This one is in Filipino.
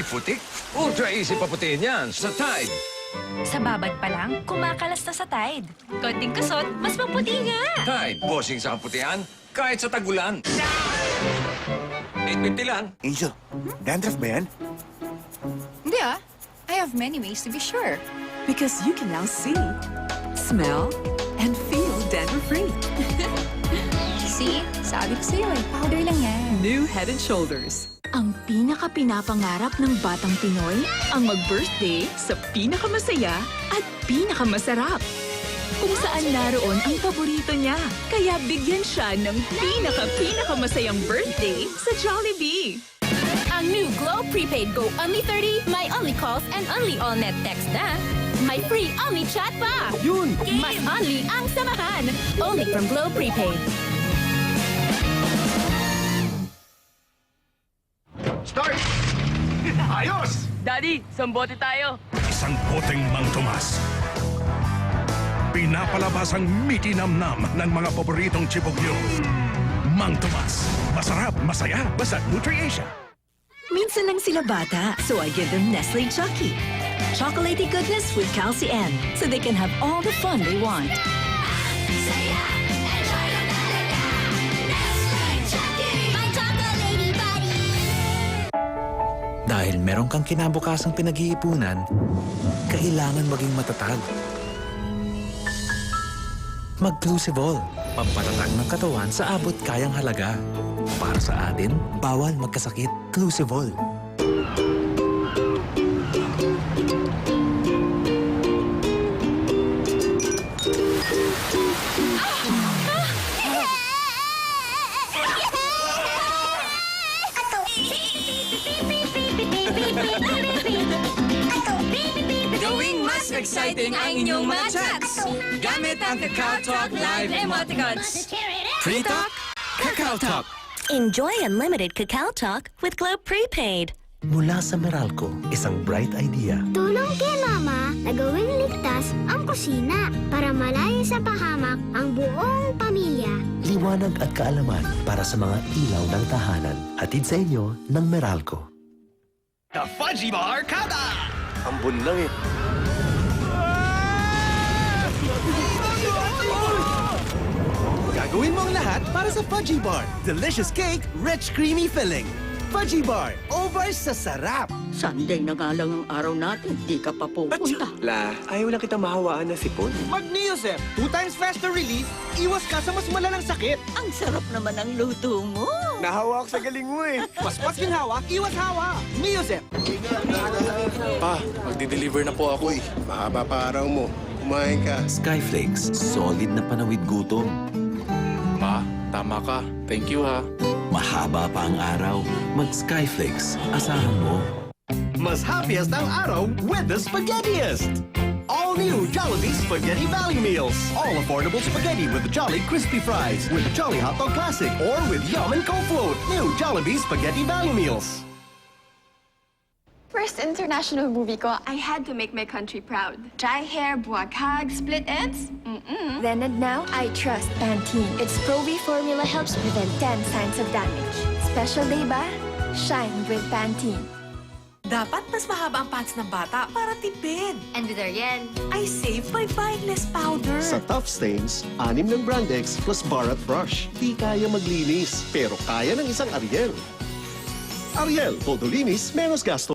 iputik? Ultra easy paputihin yan sa Tide. Sa babad pa lang, kumakalas na sa Tide. Konting kusot, mas maputi nga. Tide, bossing sa kaputihan, kahit sa tagulan. 850 lang. Angel, dandruff ba yan? Hindi ah. I have many ways to be sure. Because you can now see, smell, and feel dandruff-free. See? Sabi ko sa'yo eh. Powder lang yan. New Head & Shoulders. Ang pinaka-pinapangarap ng batang Pinoy, ang mag-birthday sa pinakamasaya at pinakamasarap. Kung saan naroon ang paborito niya. Kaya bigyan siya ng pinakamasayang birthday sa Jollibee. Ang new Glow Prepaid Go Only 30, my only calls and only all-net text na. May free only chat pa. Yun! Mas only ang samahan. Only from Glow Prepaid. Start! Ayos! Daddy, isang bote tayo. Isang boteng Mang Tomas. Pinapalabas ang miti-namnam ng mga paboritong chibog nyo. Mang Tomas. Masarap, masaya, basta Nutri-Asia. Minsan lang sila bata, so I give them Nestle Chucky. Chocolatey goodness with Calci N, so they can have all the fun they want. Dahil meron kang kinabukasang pinag-iipunan, kailangan maging matatag. Mag-Clusivol, pampatatag ng katawan sa abot kayang halaga. Para sa atin, bawal magkasakit. Clusivol. Gawing mas exciting ang inyong mga chats. Gamit ang Kakao Talk Live Emoticons. Free Talk, Kakao Talk. Enjoy unlimited Kakao Talk with Glow Prepaid. Mula sa Meralco, isang bright idea. Tulong kay Mama na gawing ligtas ang kusina para malayo sa pahamak ang buong pamilya. Liwanag at kaalaman para sa mga ilaw ng tahanan. Hatid sa inyo ng Meralco. The Fudgy Bar Kada! Ambon lang eh. Gagawin mo ang lahat para sa Fudgy Bar. Delicious cake, rich creamy filling. Fudgy Bar, over sa sarap. Sunday na nga lang ang araw natin. Di ka pa pupunta. La, ayaw lang kita mahawaan na sipon. Mag-Neosep, 2 times faster relief, iwas ka sa mas malalang sakit. Ang sarap naman ang luto mo. Nahawa ako sa galing mo eh. Paspas ginhawa, iwas hawa. Neosep. Pa, magdi-deliver na po ako eh. Mahaba pa araw mo. Kumain ka. Skyflakes, solid na panawid gutom. Pa, tama ka. Thank you ha. Mahaba pa ang araw. Mag-Skyflakes, asahan mo. Mas happiest ang araw with the Spaghettiest. All new Jollibee Spaghetti Value Meals. All affordable spaghetti with the Jolly Crispy Fries, with the Jolly Hot Dog Classic, or with Yum and Coke Float. New Jollibee Spaghetti Value Meals. First international movie ko, I had to make my country proud. Dry hair, buwag-hag, split ends? Then and now, I trust Pantene. Its Pro-V formula helps prevent 10 signs of damage. Special day ba? Shine with Pantene. Dapat mas mahaba ang pants ng bata para tipid. And with Ariel, I save by buying less powder. Sa Tough Stains, 6 ng Brandex plus Bharat Brush. Di kaya maglinis, pero kaya ng isang Ariel. Ariel, todo linis, menos gasto.